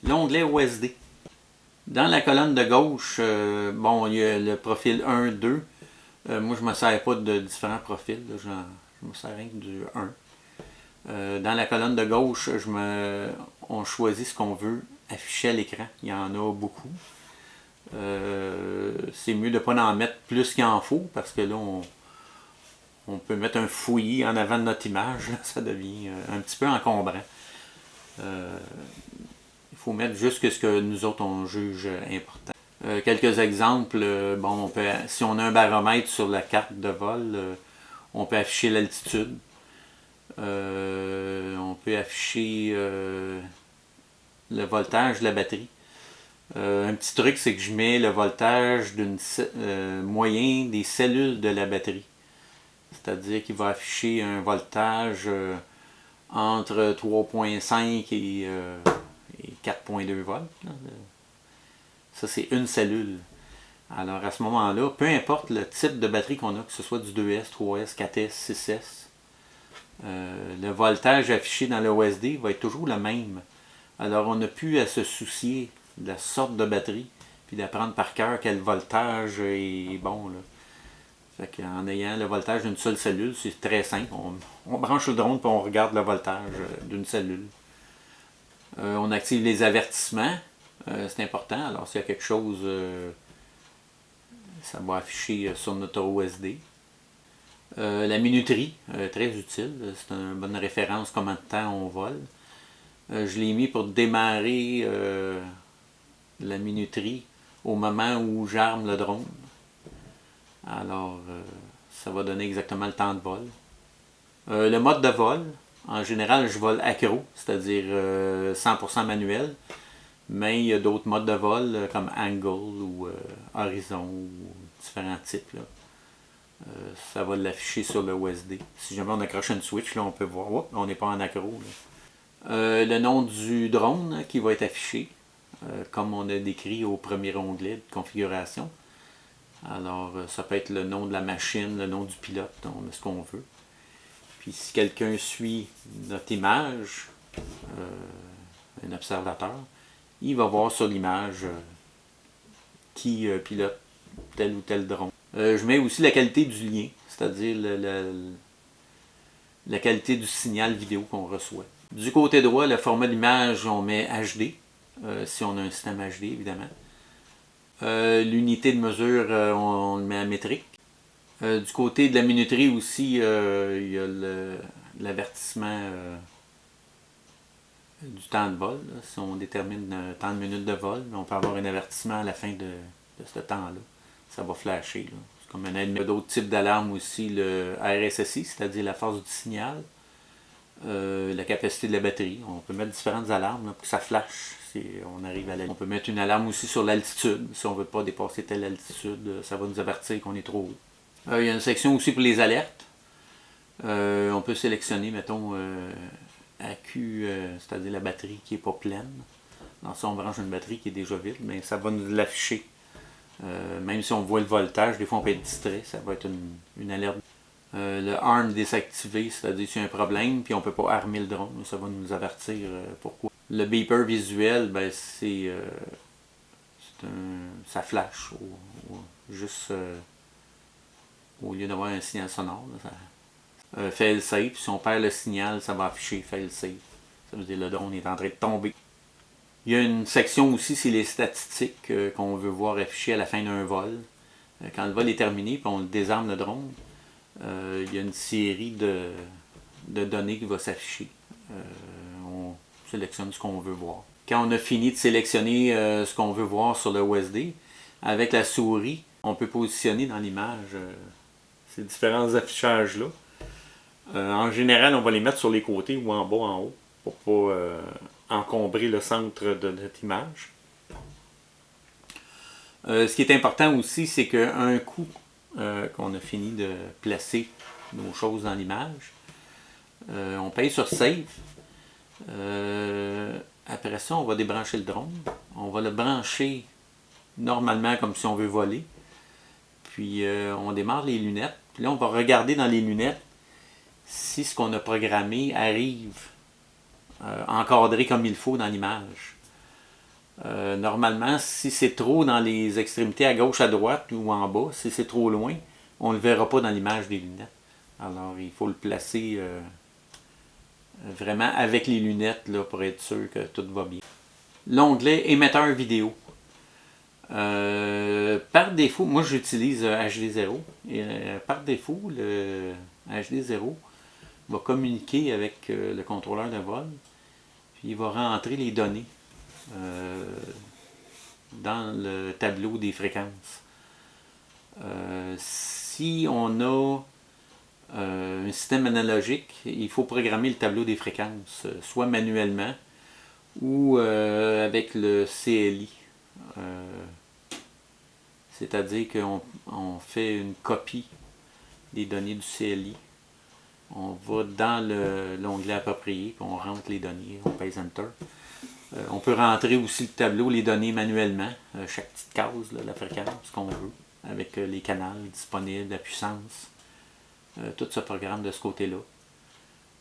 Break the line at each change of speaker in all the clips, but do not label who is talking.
L'onglet OSD. Dans la colonne de gauche, bon, il y a le profil 1, 2. Moi, je ne me sers pas de différents profils. Là, je me sers rien que du 1. Dans la colonne de gauche, on choisit ce qu'on veut afficher à l'écran. Il y en a beaucoup. C'est mieux de ne pas en mettre plus qu'il en faut parce que là, on peut mettre un fouillis en avant de notre image. Là, ça devient un petit peu encombrant. Il faut mettre juste ce que nous autres on juge important. Quelques exemples, bon, si on a un baromètre sur la carte de vol, on peut afficher l'altitude. On peut afficher le voltage de la batterie. Un petit truc, c'est que je mets le voltage moyen des cellules de la batterie. C'est-à-dire qu'il va afficher un voltage entre 3.5 et 4.2 volts. Là. Ça, c'est une cellule. Alors, à ce moment-là, peu importe le type de batterie qu'on a, que ce soit du 2S, 3S, 4S, 6S, le voltage affiché dans le OSD va être toujours le même. Alors, on n'a plus à se soucier de la sorte de batterie, puis d'apprendre par cœur quel voltage est bon. Là. Fait qu'en ayant le voltage d'une seule cellule, c'est très simple. On branche le drone et on regarde le voltage d'une cellule. On active les avertissements. C'est important. Alors, s'il y a quelque chose, ça va afficher sur notre OSD. La minuterie, très utile. C'est une bonne référence combien de temps on vole. Je l'ai mis pour démarrer la minuterie au moment où j'arme le drone. Alors, ça va donner exactement le temps de vol. Le mode de vol, en général, je vole accro, c'est-à-dire 100% manuel. Mais il y a d'autres modes de vol comme angle ou horizon ou différents types. Là. Ça va l'afficher sur le OSD. Si jamais on accroche une switch, là, on peut voir. Oups, on n'est pas en accro. Le nom du drone qui va être affiché, comme on a décrit au premier onglet de configuration. Alors, ça peut être le nom de la machine, le nom du pilote, on met ce qu'on veut. Puis si quelqu'un suit notre image, un observateur, il va voir sur l'image qui pilote tel ou tel drone. Je mets aussi la qualité du lien, c'est-à-dire la qualité du signal vidéo qu'on reçoit. Du côté droit, le format d'image, on met HD, si on a un système HD évidemment. L'unité de mesure, on le met à métrique. Du côté de la minuterie aussi, il y a l'avertissement du temps de vol. Là. Si on détermine le temps de minutes de vol, on peut avoir un avertissement à la fin de ce temps-là. Ça va flasher. Là. C'est comme un aide. Il y a d'autres types d'alarmes aussi. Le RSSI, c'est-à-dire la force du signal. La capacité de la batterie. On peut mettre différentes alarmes là, pour que ça flash. On arrive à on peut mettre une alarme aussi sur l'altitude. Si on ne veut pas dépasser telle altitude, ça va nous avertir qu'on est trop haut. Il y a une section aussi pour les alertes. On peut sélectionner, mettons, AQ, c'est-à-dire la batterie qui n'est pas pleine. Alors si on branche une batterie qui est déjà vide, mais ça va nous l'afficher. Même si on voit le voltage, des fois on peut être distrait, ça va être une alerte. Le ARM désactivé, c'est-à-dire s'il y a un problème, puis on ne peut pas armer le drone, ça va nous avertir pourquoi. Le beeper visuel, ben ça flash juste au lieu d'avoir un signal sonore. Fail safe, si on perd le signal, ça va afficher fail safe. Ça veut dire que le drone est en train de tomber. Il y a une section aussi, c'est les statistiques qu'on veut voir affichées à la fin d'un vol. Quand le vol est terminé, puis on désarme le drone, il y a une série de données qui va s'afficher. On sélectionne ce qu'on veut voir. Quand on a fini de sélectionner ce qu'on veut voir sur le OSD, avec la souris, on peut positionner dans l'image ces différents affichages-là. En général, on va les mettre sur les côtés ou en bas, en haut, pour ne pas encombrer le centre de notre image. Ce qui est important aussi, c'est qu'un coup qu'on a fini de placer nos choses dans l'image, on paye sur Save. Après ça, on va débrancher le drone. On va le brancher normalement comme si on veut voler. Puis on démarre les lunettes. Puis là, on va regarder dans les lunettes si ce qu'on a programmé arrive encadré comme il faut dans l'image. Normalement, si c'est trop dans les extrémités à gauche, à droite ou en bas, si c'est trop loin, on ne le verra pas dans l'image des lunettes. Alors, il faut le placer vraiment avec les lunettes là, pour être sûr que tout va bien. L'onglet émetteur vidéo. Par défaut, moi j'utilise HD0. Et, par défaut, le HD0 va communiquer avec le contrôleur de vol. Puis il va rentrer les données dans le tableau des fréquences. Si on a un système analogique, il faut programmer le tableau des fréquences, soit manuellement ou avec le CLI. C'est-à-dire qu'on fait une copie des données du CLI. On va dans l'onglet approprié, puis on rentre les données, on pèse Enter. On peut rentrer aussi le tableau, les données manuellement, chaque petite case, là, la fréquence qu'on veut, avec les canaux disponibles, la puissance. Tout ce programme de ce côté-là.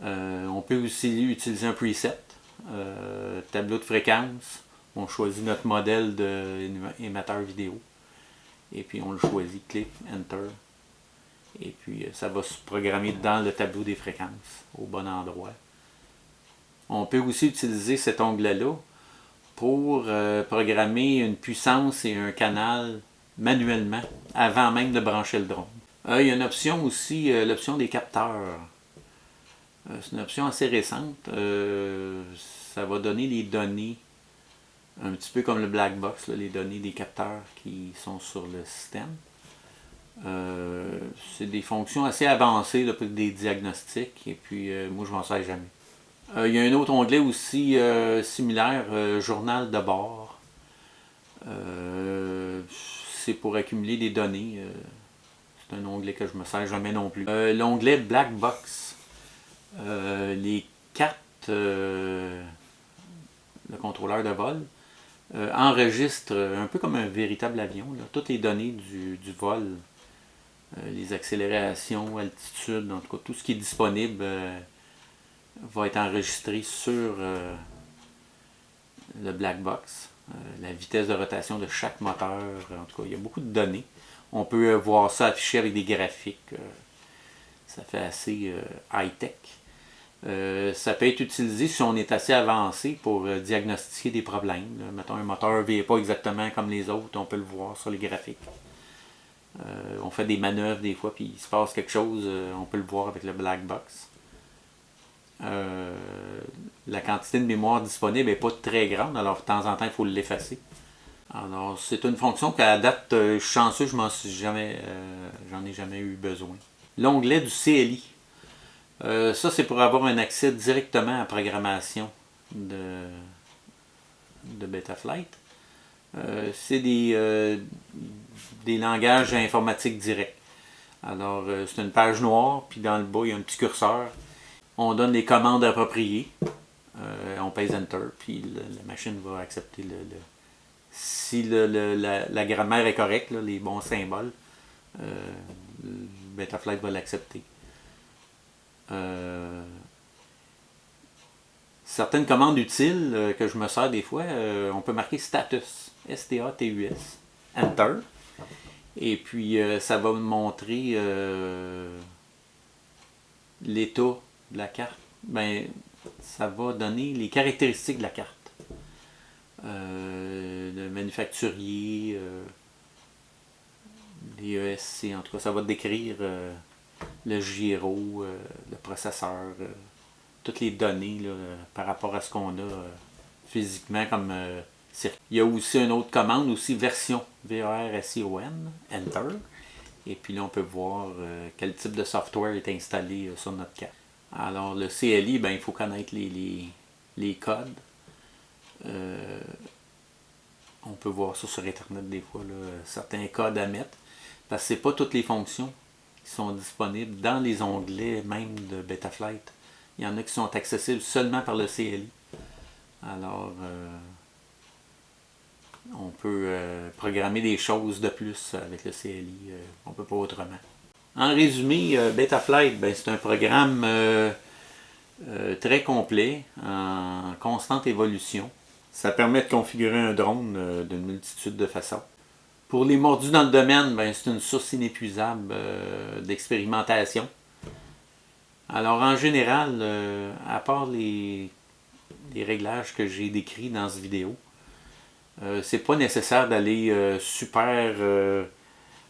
On peut aussi utiliser un preset, tableau de fréquence. On choisit notre modèle d'émetteur vidéo. Et puis on le choisit, clic, Enter. Et puis ça va se programmer dans le tableau des fréquences, au bon endroit. On peut aussi utiliser cet onglet-là pour programmer une puissance et un canal manuellement, avant même de brancher le drone. Il y a une option aussi, l'option des capteurs. C'est une option assez récente. Ça va donner les données, un petit peu comme le black box, là, les données des capteurs qui sont sur le système. C'est des fonctions assez avancées là, pour des diagnostics. Et puis, moi, je m'en sers jamais. Il y a un autre onglet aussi similaire, journal de bord. C'est pour accumuler des données. C'est un onglet que je ne me sers jamais non plus. L'onglet Black Box. Les cartes, le contrôleur de vol, enregistre un peu comme un véritable avion, là, toutes les données du vol, les accélérations, altitude, en tout cas tout ce qui est disponible va être enregistré sur le Black Box. La vitesse de rotation de chaque moteur, en tout cas il y a beaucoup de données. On peut voir ça affiché avec des graphiques. Ça fait assez high-tech. Ça peut être utilisé si on est assez avancé pour diagnostiquer des problèmes. Là. Mettons, un moteur ne vient pas exactement comme les autres, on peut le voir sur les graphiques. On fait des manœuvres des fois, puis il se passe quelque chose, on peut le voir avec le black box. La quantité de mémoire disponible n'est pas très grande, alors de temps en temps, il faut l'effacer. Alors, c'est une fonction qu'à date, je suis chanceux, j'en ai jamais eu besoin. L'onglet du CLI. Ça, c'est pour avoir un accès directement à la programmation de Betaflight. C'est des langages informatiques directs. Alors, c'est une page noire, puis dans le bas, il y a un petit curseur. On donne les commandes appropriées. On pèse Enter, puis la machine va accepter si la grammaire est correcte, là, les bons symboles, Betaflight va l'accepter. Certaines commandes utiles que je me sers des fois, on peut marquer status, S-T-A-T-U-S, Enter, et puis ça va me montrer l'état de la carte. Ben, ça va donner les caractéristiques de la carte. Le manufacturier, les ESC, en tout cas, ça va décrire le gyro, le processeur, toutes les données là, par rapport à ce qu'on a physiquement comme circuit. Il y a aussi une autre commande, aussi version, V-E-R-S-I-O-N, Enter. Et puis là, on peut voir quel type de software est installé sur notre carte. Alors, le CLI, ben, il faut connaître les codes. On peut voir ça sur Internet des fois, là, certains codes à mettre. Parce que ce n'est pas toutes les fonctions qui sont disponibles dans les onglets même de Betaflight. Il y en a qui sont accessibles seulement par le CLI. Alors, on peut programmer des choses de plus avec le CLI. On ne peut pas autrement. En résumé, Betaflight, ben, c'est un programme très complet, en constante évolution. Ça permet de configurer un drone d'une multitude de façons. Pour les mordus dans le domaine, ben, c'est une source inépuisable d'expérimentation. Alors en général, à part les réglages que j'ai décrits dans cette vidéo, c'est pas nécessaire d'aller super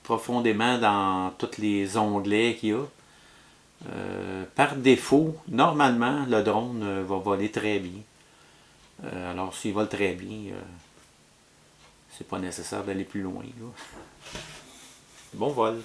profondément dans tous les onglets qu'il y a. Par défaut, normalement, le drone va voler très bien. Alors s'il vole très bien, c'est pas nécessaire d'aller plus loin, là. Bon vol!